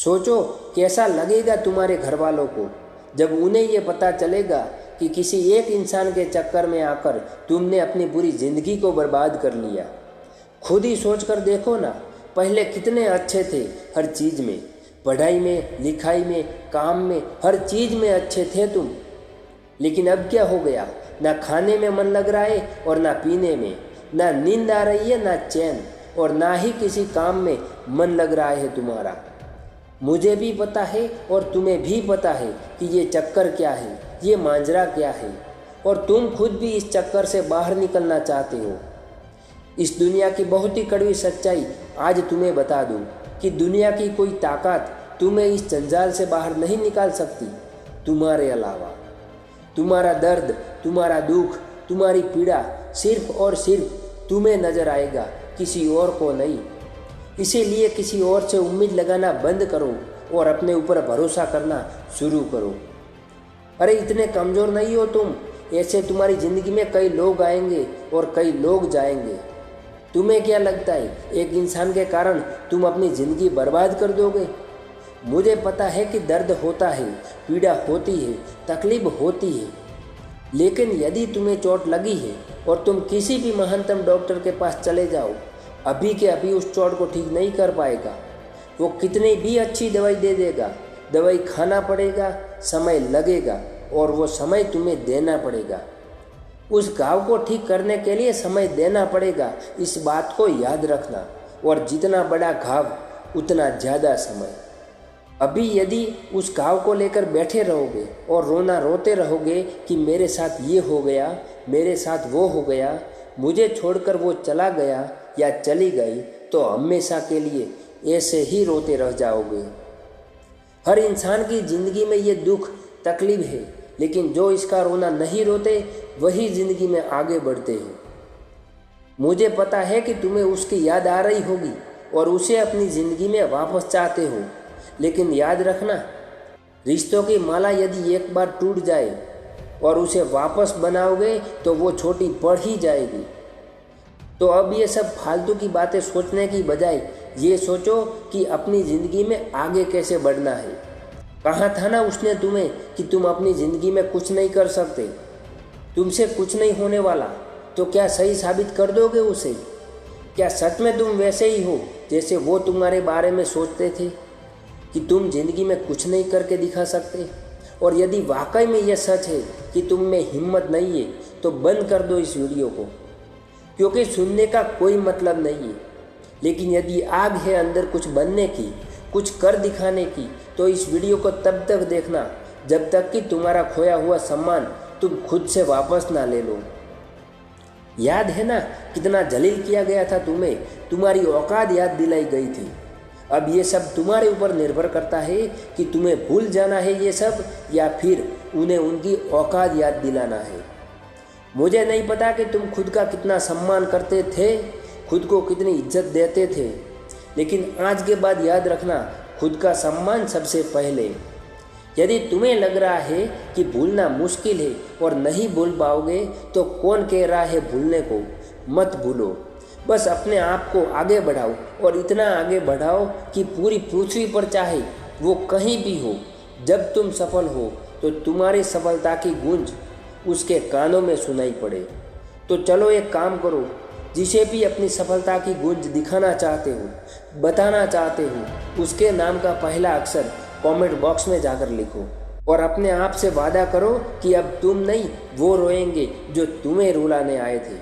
सोचो कैसा लगेगा तुम्हारे घर वालों को जब उन्हें ये पता चलेगा कि किसी एक इंसान के चक्कर में आकर तुमने अपनी पूरी ज़िंदगी को बर्बाद कर लिया। खुद ही सोच कर देखो ना, पहले कितने अच्छे थे हर चीज़ में, पढ़ाई में, लिखाई में, काम में, हर चीज़ में अच्छे थे तुम। लेकिन अब क्या हो गया? ना खाने में मन लग रहा है और ना पीने में, ना नींद आ रही है ना चैन, और ना ही किसी काम में मन लग रहा है तुम्हारा। मुझे भी पता है और तुम्हें भी पता है कि ये चक्कर क्या है, ये मांजरा क्या है, और तुम खुद भी इस चक्कर से बाहर निकलना चाहते हो। इस दुनिया की बहुत ही कड़वी सच्चाई आज तुम्हें बता दूं कि दुनिया की कोई ताकत तुम्हें इस जंजाल से बाहर नहीं निकाल सकती तुम्हारे अलावा। तुम्हारा दर्द, तुम्हारा दुख, तुम्हारी पीड़ा सिर्फ और सिर्फ तुम्हें नज़र आएगा, किसी और को नहीं। इसीलिए किसी और से उम्मीद लगाना बंद करो और अपने ऊपर भरोसा करना शुरू करो। अरे इतने कमज़ोर नहीं हो तुम, ऐसे तुम्हारी ज़िंदगी में कई लोग आएंगे और कई लोग जाएंगे। तुम्हें क्या लगता है एक इंसान के कारण तुम अपनी ज़िंदगी बर्बाद कर दोगे? मुझे पता है कि दर्द होता है, पीड़ा होती है, तकलीफ होती है, लेकिन यदि तुम्हें चोट लगी है और तुम किसी भी महानतम डॉक्टर के पास चले जाओ, अभी के अभी उस चोट को ठीक नहीं कर पाएगा। वो कितनी भी अच्छी दवाई दे देगा, दवाई खाना पड़ेगा, समय लगेगा और वो समय तुम्हें देना पड़ेगा। उस घाव को ठीक करने के लिए समय देना पड़ेगा, इस बात को याद रखना। और जितना बड़ा घाव उतना ज़्यादा समय। अभी यदि उस घाव को लेकर बैठे रहोगे और रोना रोते रहोगे कि मेरे साथ ये हो गया, मेरे साथ वो हो गया, मुझे छोड़कर वो चला गया या चली गई, तो हमेशा के लिए ऐसे ही रोते रह जाओगे। हर इंसान की ज़िंदगी में ये दुख तकलीफ है, लेकिन जो इसका रोना नहीं रोते वही ज़िंदगी में आगे बढ़ते हैं। मुझे पता है कि तुम्हें उसकी याद आ रही होगी और उसे अपनी ज़िंदगी में वापस चाहते हो, लेकिन याद रखना, रिश्तों की माला यदि एक बार टूट जाए और उसे वापस बनाओगे तो वो छोटी पड़ ही जाएगी। तो अब ये सब फालतू की बातें सोचने की बजाय ये सोचो कि अपनी ज़िंदगी में आगे कैसे बढ़ना है। कहा था ना उसने तुम्हें कि तुम अपनी ज़िंदगी में कुछ नहीं कर सकते, तुमसे कुछ नहीं होने वाला, तो क्या सही साबित कर दोगे उसे? क्या सच में तुम वैसे ही हो जैसे वो तुम्हारे बारे में सोचते थे कि तुम ज़िंदगी में कुछ नहीं करके दिखा सकते? और यदि वाकई में यह सच है कि तुम में हिम्मत नहीं है, तो बंद कर दो इस वीडियो को, क्योंकि सुनने का कोई मतलब नहीं है। लेकिन यदि आग है अंदर कुछ बनने की, कुछ कर दिखाने की, तो इस वीडियो को तब तक देखना जब तक कि तुम्हारा खोया हुआ सम्मान तुम खुद से वापस ना ले लो। याद है ना कितना जलील किया गया था तुम्हें, तुम्हारी औकात याद दिलाई गई थी। अब ये सब तुम्हारे ऊपर निर्भर करता है कि तुम्हें भूल जाना है ये सब, या फिर उन्हें उनकी औकात याद दिलाना है। मुझे नहीं पता कि तुम खुद का कितना सम्मान करते थे, खुद को कितनी इज्जत देते थे, लेकिन आज के बाद याद रखना, खुद का सम्मान सबसे पहले। यदि तुम्हें लग रहा है कि भूलना मुश्किल है और नहीं भूल पाओगे, तो कौन कह रहा है भूलने को? मत भूलो, बस अपने आप को आगे बढ़ाओ, और इतना आगे बढ़ाओ कि पूरी पृथ्वी पर चाहे वो कहीं भी हो, जब तुम सफल हो तो तुम्हारी सफलता की गूंज उसके कानों में सुनाई पड़े। तो चलो एक काम करो, जिसे भी अपनी सफलता की गूंज दिखाना चाहते हो, बताना चाहते हो, उसके नाम का पहला अक्षर कमेंट बॉक्स में जाकर लिखो, और अपने आप से वादा करो कि अब तुम नहीं, वो रोएंगे जो तुम्हें रुलाने आए थे।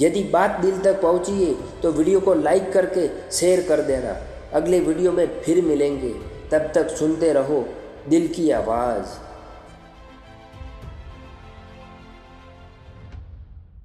यदि बात दिल तक पहुंची है तो वीडियो को लाइक करके शेयर कर देना। अगले वीडियो में फिर मिलेंगे, तब तक सुनते रहो दिल की आवाज़।